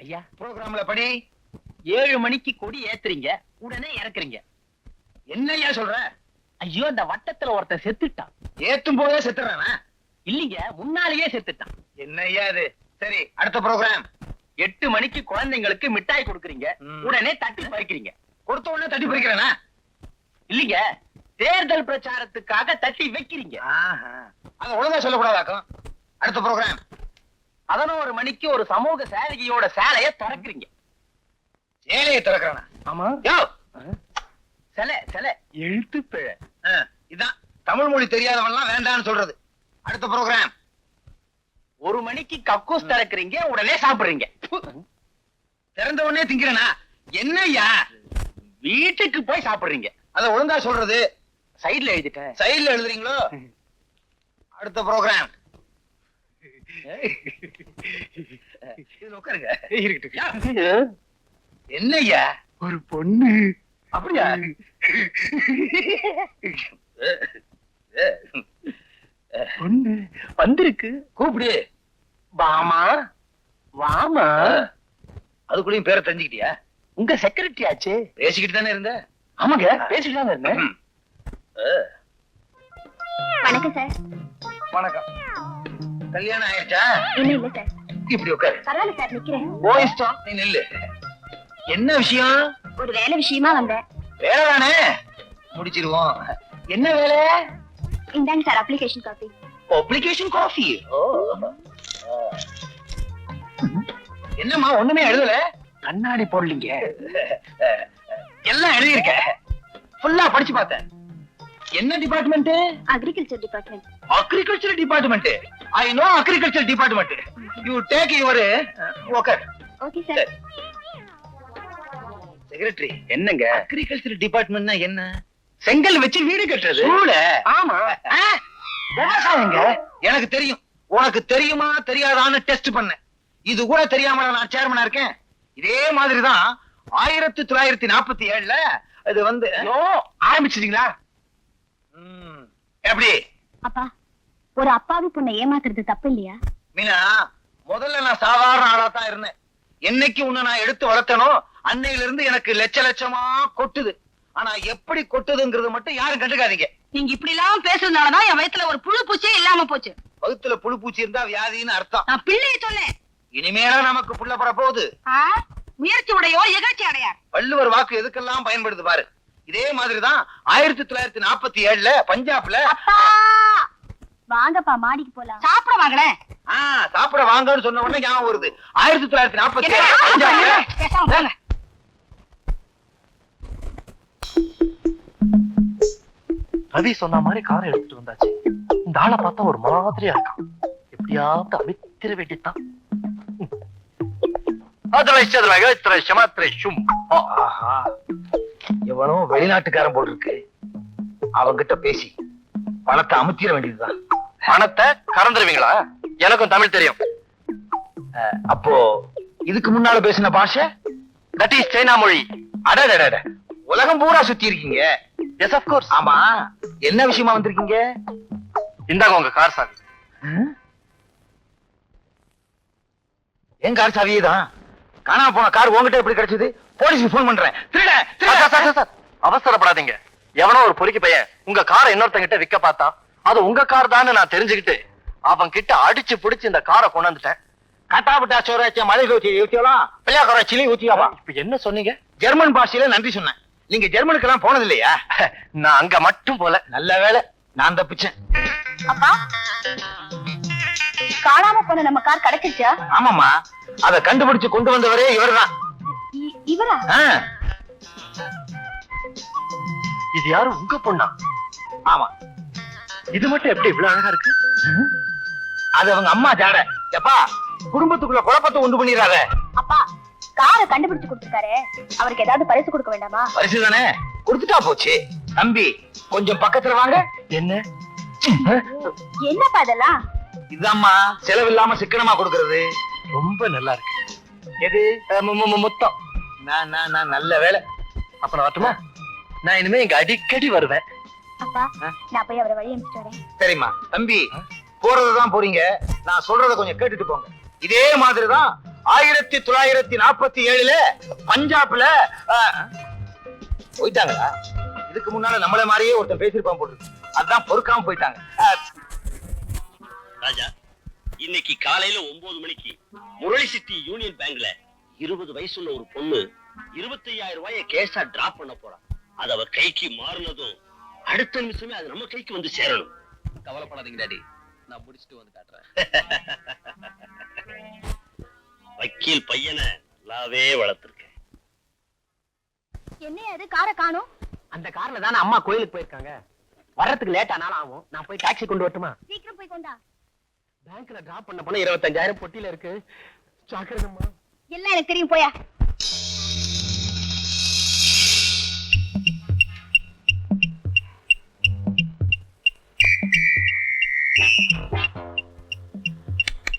ஐயா ப்ரோகிராம்ல படி 7 மணிக்கு கொடி ஏத்துறீங்க, உடனே இறக்குறீங்க. என்னையா சொல்ற? ஐயோ, அந்த வட்டத்துல ஒருத்தன் செத்துட்டான். ஏத்தும் போதே செத்துறானா? இல்லீங்க, முன்னாலேயே செத்துட்டான். என்னையா இது? சரி, அடுத்த ப்ரோகிராம். 8 மணிக்கு குழந்தைங்களுக்கு மிட்டாய் கொடுக்குறீங்க, உடனே தட்டி பறிக்கிறீங்க. கொடுத்த உடனே தட்டி பறிக்கிறேனா? இல்லீங்க, தேர்தல் பிரச்சாரத்துக்காக தட்டி வைக்கிறீங்க. அத ஒழுங்கா சொல்லக்கூடாதாக்கும். அடுத்த ப்ரோகிராம். 11 மணிக்கு ஒரு சமூக சேவகியோட சேலைய திறக்கிறீங்க. சேலையை திறக்கிறானா? ஆமா. யோ, சிலை எழுத்து பிழை. இதான் தமிழ் மொழி தெரியாதவன்லாம் வேண்டாம்னு சொல்றது. அடுத்த ப்ரோகிராம். 1 மணிக்கு கக்கூஸ் திறக்கிறீங்க, உடனே சாப்பிடுறீங்க. திறந்த உடனே திங்கிறனா? என்னய்யா? வீட்டுக்கு போய் சாப்பிடுறீங்க. அத ஒழுங்கா சொல்றது. சைடுல எழுதிட்டேன். சைடுல எழுதுறீங்களோ? அடுத்த ப்ரோகிராம். இதுல உட்காருங்க. என்னய்யா? ஒரு பொண்ணு. அப்படியா? பொண்ணு வந்திருக்கு. கூப்பிடு. வாமா வாமா. அதுக்குள்ளயும் பேரை தெரிஞ்சுக்கிட்டியா? உங்க செக்ரட்டரி ஆச்சு. பேசிக்கிட்டு தானே இருந்த? ஆமாங்க, பேசிட்டு தானே இருந்தேன். வணக்கம் சார். வணக்கம். கல்யாணம் ஆயிடுச்சா? இன்னும் இல்ல சார். இப்படி உட்காரு. பரவாயில்ல சார், நிக்கிறேன். ஓ இஷ்டம், நீ நில்லு. என்ன விஷயம்? ஒரு வேலை விஷயமா வந்தேன். வேலை தானே, முடிச்சிருவோம். என்ன வேலை? இந்தாங்க sir application copy. Application coffee. என்னம்மா ஒண்ணுமே எழுதல? கண்ணாடி போடலீங்க. எல்லாம் எழுதியிருக்க. ஃபுல்லா படிச்சு பார்த்தேன். என்ன department? Agriculture department. Agriculture department. I know agriculture department. You take your okay. Okay sir. Secretary, என்னங்க? அக்ரிகல்ச்சர் டிபார்ட்மெண்ட்னா என்ன? செங்கல் வச்சு வீடு கட்டுறது. ஆமா. விவசாயங்க. எனக்கு தெரியும். உனக்கு தெரியுமா தெரியாதான்னு டெஸ்ட் பண்ணேன். இது கூட தெரியாம நான் சேர்மனா இருக்கேன். இதே மாதிரிதான் 1947ல அது வந்து ஆரம்பிச்சிட்டீங்களா? எப்படி? அப்பா, ஒரு அப்பாவி பொண்ணை ஏமாத்துறது தப்பு இல்லையா? மீனா, முதல்ல நான் சாதாரண ஆளா தான் இருந்தேன். என்னைக்கு உன்னை நான் எடுத்து வளர்த்தனோ அன்னையில இருந்து எனக்கு லட்ச லட்சமா கொட்டுது. ஆனா எப்படி கொட்டுதுங்கிறது மட்டும் யாரும் கண்டுக்காதீங்க. நீங்க இப்படி எல்லாம் பேசுறதுனாலதான் என் வயித்துல ஒரு புழு பூச்சியே இல்லாம போச்சு. வகுத்துல புழு பூச்சி இருந்தா வியாதின்னு அர்த்தம். நான் பிள்ளையை சொன்னேன். இனிமேல நமக்கு புள்ள பெற போகுது. முயற்சி உடையோ இகழ்ச்சி அடையார். வள்ளுவர் வாக்கு எதுக்கெல்லாம் பயன்படுது பாரு. இதே மாதிரிதான் 1947ல பஞ்சாப்ல. வாங்கப்பா, மாடிக்கு போலாம். சாப்பிட வாங்களேன். சாப்பிட வாங்கன்னு சொன்ன உடனே ஞாபகம் வருது. 1947 பஞ்சாப்ல. பேசாம போங்க. ரவி சொன்ன மாதிரி காரை எடுத்துட்டு வந்தாச்சு. இந்த ஆளை பார்த்தா ஒரு மாதிரியா இருக்கான். எப்படியாவது அவித்திர வேண்டித்தான். எவனோ வெளிநாட்டுக்காரன் போல் இருக்கு. அவங்கிட்ட பேசி பணத்தை அமுத்திர வேண்டியதுதான். பணத்தை கறந்துருவீங்களா? எனக்கும் தமிழ் தெரியும். அப்போ இதுக்கு முன்னால பேசின பாஷை தட் இஸ் சைனா மொழி. அடடட, உலகம் பூரா சுத்தி இருக்கீங்க. Yes of course. ஆமா, என்ன விஷயமா வந்திருக்கீங்க? இந்தாங்க உங்க கார் சாவி. என் கார் சாவியே தான். காணாம போன கார் உங்ககிட்ட எப்படி கிடைச்சது? போலீஸ்க்கு போன் பண்றேன். அவசரப்படாதீங்க. எவனோ ஒரு பொறுக்கி பையன் உங்க காரை இன்னொருத்தங்கிட்ட விற்க பார்த்தா அது உங்க கார் தான் நான் தெரிஞ்சுக்கிட்டு அவன் கிட்ட அடிச்சு பிடிச்சு இந்த காரை கொண்டு வந்துட்டேன். கட்டாபட்டா சோராச்ச மலை ஊத்தியலாம், பிள்ளையாக்கோரா சிலி ஊத்தியாவா? இப்ப என்ன சொன்னீங்க? ஜெர்மன் பாஷையில நன்றி சொன்னேன். நீங்க ஜெர்மனுக்கு எல்லாம் போனது இல்லையா? நான் அங்க மட்டும் போல. நல்ல வேலை, நான் தப்பிச்சேன். அப்பா, காணாம போன நம்ம கார் கிடைச்சிச்சா? ஆமாமா, அத கண்டுபிடிச்சு கொண்டு வந்தவரே இவர்தான். இவரா? இது யாரு? உங்க பொண்ணா? ஆமா. இது மட்டும் எப்படி இவ்வளவு அழகா இருக்கு? அது அவங்க அம்மா ஜாட. எப்பா, குடும்பத்துக்குள்ள குழப்பத்தை உண்டு பண்ணிடுறாரு. அப்பா, காரை கண்டுபிடிச்சு கொடுத்துருக்காரு, அவருக்கு ஏதாவது பரிசு கொடுக்க வேண்டாமா? பரிசு தானே, கொடுத்துட்டா போச்சு. தம்பி, கொஞ்சம் பக்கத்துல வாங்க. என்ன என்னப்பா இதெல்லாம்? இதாம்மா செலவில்லாம சிக்கனமா கொடுக்கறது. ரொம்ப நல்லா இருக்கு. எது? மொத்தம். நான் நல்ல வேலை. அப்ப நான் வரட்டுமா? நான் இனிமே இங்க அடிக்கடி வருவேன். அப்பா, நான் போய் அவரை வழி அனுப்பிச்சு வரேன். சரிம்மா. தம்பி, போறதுதான் போறீங்க, நான் சொல்றத கொஞ்சம் கேட்டுட்டு போங்க. இதே மாதிரிதான் 1947 பஞ்சாப்ல போயிட்டாங்களா? இதுக்கு முன்னால நம்மள மாதிரியே ஒருத்தன் பேசிருப்பான் போட்டு, அதான் பொறுக்காம போயிட்டாங்க. ராஜா, இன்னைக்கு காலையில 9 மணிக்கு முரளி சிட்டி யூனியன் பேங்க்ல 20 வயசுள்ள ஒரு பொண்ணு 25,000 ரூபாய கேஷா டிராப் பண்ண போறா. அது அவ கைக்கு மாறினதும் அடுத்த நிமிஷமே அது நம்ம கைக்கு வந்து சேரணும். கவலைப்படாதீங்க டாடி, நான் முடிச்சிட்டு வந்து காட்டுறேன். வக்கீல் பையனை நல்லாவே வளர்த்திருக்கேன். என்ன அது காரை காணோம்? அந்த கார்ல தானே அம்மா கோயிலுக்கு போயிருக்காங்க. வர்றதுக்கு லேட் ஆனாலும் ஆகும். நான் போய் டாக்ஸி கொண்டு வரட்டுமா? சீக்கிரம் போய் கொண்டா. பேங்க்ல டிராப் பண்ண போனா 25,000 பொட்டியில இருக்கு. ஜாக்கிரதைம்மா. எல்லாம் எனக்கு தெரியும், போயா.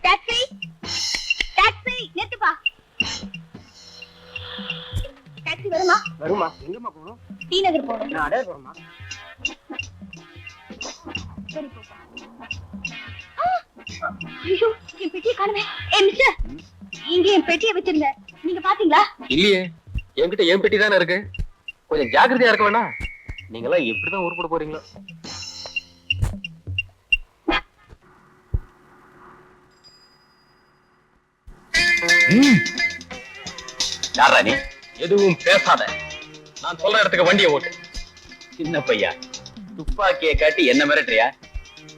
Taxi, taxi, நிறுத்துப்பா. டாக்ஸி வருமா? வருமா? எங்கம்மா போகணும்? டி நகர் போகணும். நான் அடைய போறேம்மா. சரி, போப்பா. ஐயோ, என் பெட்டியை காணுமே. மிஸ்டர், இங்க என் பெட்டியை வச்சிருந்தேன், நீங்க பாத்தீங்களா? இல்லையே, என்கிட்ட என் பெட்டி தானே இருக்கு. கொஞ்சம் ஜாக்கிரதையா இருக்க வேணா? நீங்க எல்லாம் எப்படிதான் உருப்பட போறீங்களோ? யாரா நீ? எதுவும் பேசாத. நான் சொல்ற இடத்துக்கு வண்டியை ஓட்டு. சின்ன பையா, துப்பாக்கியை காட்டி என்ன மிரட்டுறியா?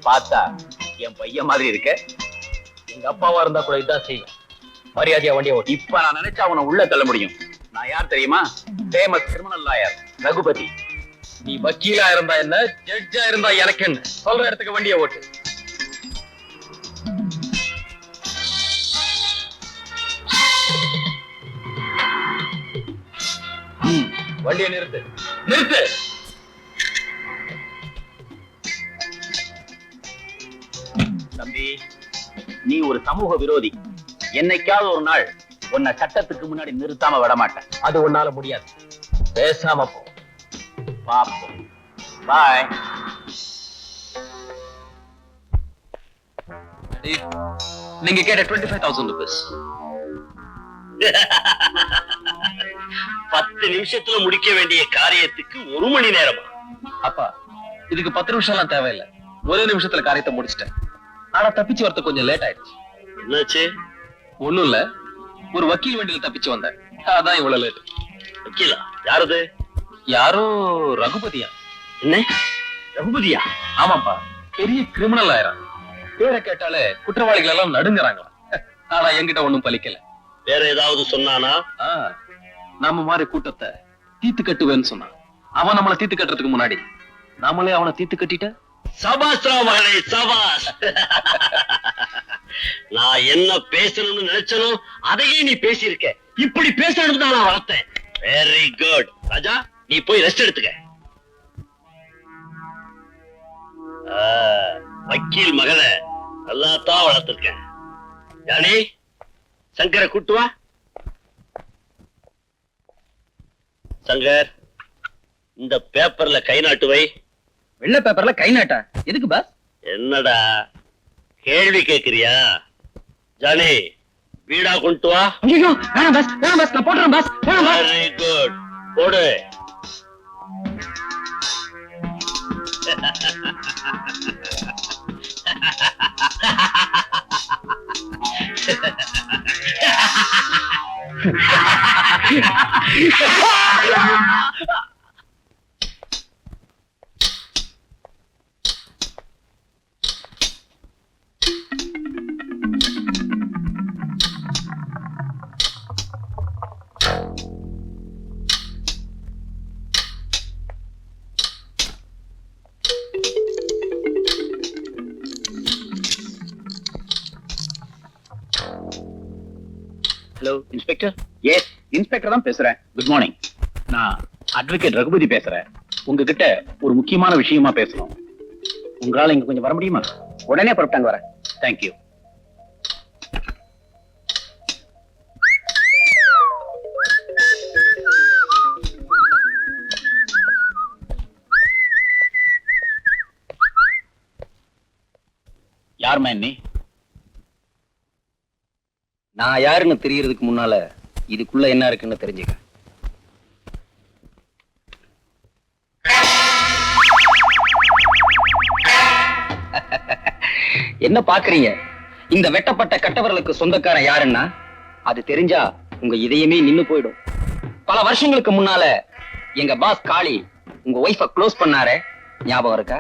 பார்த்தா என் பையன் மாதிரி இருக்க. எங்க அப்பாவா இருந்தா கூட இதான் செய்வேன். மரியாதையா வண்டியை ஓட்டு. இப்ப நான் நினைச்சா அவனை உள்ள தள்ள முடியும். நான் யார் தெரியுமா? Famous criminal lawyer Raghupathi. நீ வக்கீலா இருந்தா என்ன, ஜட்ஜா இருந்தா எனக்கு என்ன? சொல்ற இடத்துக்கு வண்டியை ஓட்டு. வண்டியை நிறுத்து, நிறுத்து. தம்பி, நீ ஒரு சமூக விரோதி. என்னைக்காவது ஒரு நாள் உன்னை சட்டத்துக்கு முன்னாடி நிறுத்தாம விட மாட்டேன். அது உன்னால முடியாது. பேசாம போ. பாப்போம். பாய். நீங்க கேட்ட 25,000 rupees. 10 நிமிஷத்துல முடிக்க வேண்டிய காரியத்துக்கு 1 மணி நேரமா? அப்பா, இதுக்கு 10 நிமிஷம் எல்லாம் தேவையில்லை. 1 நிமிஷத்துல காரியத்தை முடிச்சிட்டேன். ஆனா தப்பிச்சு வரது கொஞ்சம் லேட் ஆயிடுச்சு. என்னாச்சு? ஒண்ணும் இல்ல, ஒரு வக்கீல் வண்டியில தப்பிச்சு வந்தேன். அதான் இவ்வளவு லேட். வக்கீலா? யாரது? யாரோ ரகுபதியா? என்ன ரகுபதியா? ஆமாப்பா, பெரிய கிரிமினல் ஆயிரம். பேரை கேட்டாலே குற்றவாளிகள் எல்லாம் நடுங்குறாங்களா. ஆனா என்கிட்ட ஒண்ணும் பலிக்கல. வேற ஏதாவது சொன்னானா? நம்ம மாதிரி கூட்டத்தை தீத்து கட்டுவேன்னு சொன்னான். அவன் நம்மளை தீத்து கட்டுறதுக்கு முன்னாடி நம்மளே அவனை தீத்து கட்டிட்ட. சபாஸ்ரா மகளே, சபாஸ். நான் என்ன பேசணும்னு நினைச்சனோ அதையே நீ பேசியிருக்க. இப்படி பேசணும் தான் நான் வளர்த்தேன். Very good. ராஜா, நீ போய் ரெஸ்ட் எடுத்துக்க. வக்கீல் மகளை நல்லா தான் வளர்த்திருக்கேன். ஜானி, சங்கரை கூட்டு வா. சங்கர், இந்த பேப்பர்ல கை நாட்டு வை. வெள்ள பேப்பர்ல கை நாட்டா? எதுக்கு பாஸ்? என்னடா கேள்வி கேக்குறியா? ஜானி, வீடா கொண்டு வா. ஐயோ, வேணாம் பாஸ், வேணாம் பாஸ், நான் போடுறேன் பாஸ். வெரி குட், போடு. Hello inspector. எஸ், இன்ஸ்பெக்டர் தான் பேசுறேன். Good morning. நான் அட்வொகேட் ரகுபதி பேசுறேன். உங்ககிட்ட ஒரு முக்கியமான விஷயமா பேசணும். உங்களால இங்க கொஞ்சம் வர முடியுமா? உடனே புறப்பட்டாங்க. வரேன். தேங்க்யூ. யார் மேன் நீ? நான் யாருன்னு தெரியறதுக்கு முன்னால இதுக்குள்ள என்ன இருக்குன்னு தெரிஞ்சுக்க. என்ன பாக்குறீங்க? இந்த வெட்டப்பட்ட கட்டவர்களுக்கு சொந்தக்காரன் யாருன்னா அது தெரிஞ்சா உங்க இதயமே நின்னு போயிடும். பல வருஷங்களுக்கு முன்னால எங்க பாஸ் காளி உங்க ஒய்ஃப க்ளோஸ் பண்ணாரே, ஞாபகம் இருக்கா?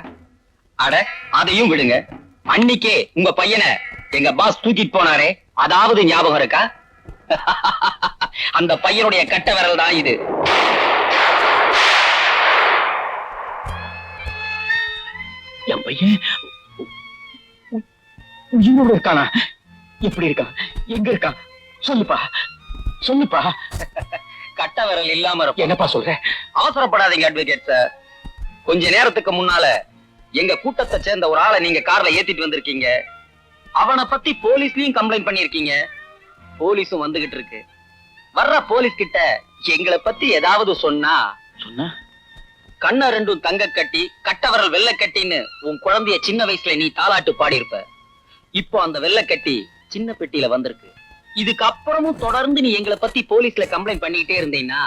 அட அதையும் விடுங்க, அன்னிக்கே உங்க பையனை எங்க பாஸ் தூக்கிட்டு போனாரே, அதாவது ஞாபகம் இருக்கா? அந்த பையனுடைய கட்ட விரல் தான் இது. என் பையன் உயிரோட இருக்கானா? எப்படி இருக்கான்? எங்க இருக்கான்? சொல்லுப்பா, சொல்லுப்பா. கட்ட விரல் இல்லாம இருக்கும். என்னப்பா சொல்ற? அவசரப்படாதீங்க அட்வொகேட் சார். கொஞ்ச நேரத்துக்கு முன்னால எங்க கூட்டத்தை சேர்ந்த ஒரு ஆளை நீங்க கார்ல ஏத்திட்டு வந்திருக்கீங்க. அவனை பத்தி போலீஸ்லயும் கம்ப்ளைண்ட் பண்ணிருக்கீங்க. போலீஸும் வந்துகிட்டு இருக்கு. வர்ற போலீஸ் கிட்ட எங்களை பத்தி ஏதாவது சொன்னா கண்ண ரெண்டும் தங்க கட்டி கட்டவரல் வெள்ளை கட்டின்னு உன் குழந்தைய சின்ன வயசுல நீ தாலாட்டு பாடி இருப்ப. இப்போ அந்த வெள்ளை கட்டி சின்ன பெட்டியில வந்திருக்கு. இதுக்கு அப்புறமும் தொடர்ந்து நீ எங்களை பத்தி போலீஸ்ல கம்ப்ளைண்ட் பண்ணிக்கிட்டே இருந்தீங்கன்னா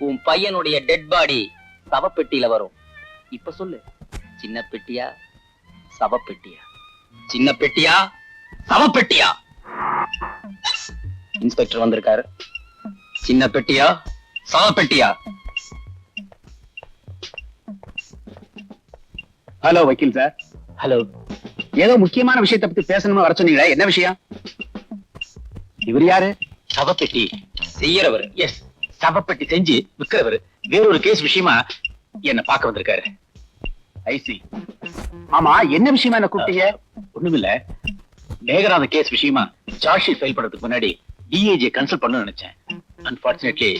உன் பையனுடைய டெட் பாடி சவப்பெட்டியில வரும். இப்ப சொல்லு, சின்ன பெட்டியா சவப்பெட்டியா? சின்ன பெட்டியா சவப்பெட்டியா? இன்ஸ்பெக்டர் வந்திருக்காரு. சின்ன பெட்டியா சவப்பெட்டியா? ஹலோ வக்கீல் சார். ஹலோ. ஏதோ முக்கியமான விஷயத்தை பத்தி பேசணும்னு வர சொன்னீங்களே, என்ன விஷயம்? இவர் யாரு? சவப்பெட்டி செய்யறவர். எஸ், சவப்பெட்டி செஞ்சு விக்கிறவர். வேறொரு கேஸ் விஷயமா என்ன பார்க்க வந்திருக்காரு. ஐசி. ஆமா, என்ன விஷயமா என்ன கூப்பிட்டீங்க? ஒண்ணுமில்ல, மேகராத கேஸ் விஷயமா சார்ஜ் ஷீட் ஃபைல் பண்றதுக்கு முன்னாடி டிஏஜி கன்சல்ட் பண்ண நினைச்சேன். அன்பார்ச்சுனேட்லி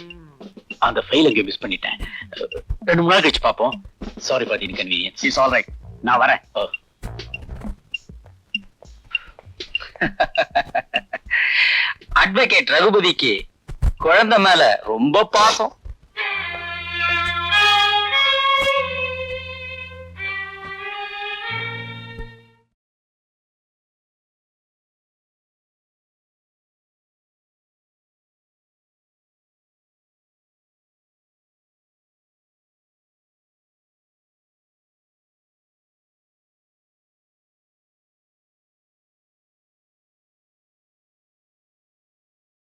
அந்த ஃபைல் அங்கே மிஸ் பண்ணிட்டேன். 2-3 நாள் கழிச்சு பார்ப்போம். Sorry for the inconvenience. It's all right, நான் வரேன். அட்வொகேட் ரகுபதிக்கு குழந்தை மேல ரொம்ப பாசம்.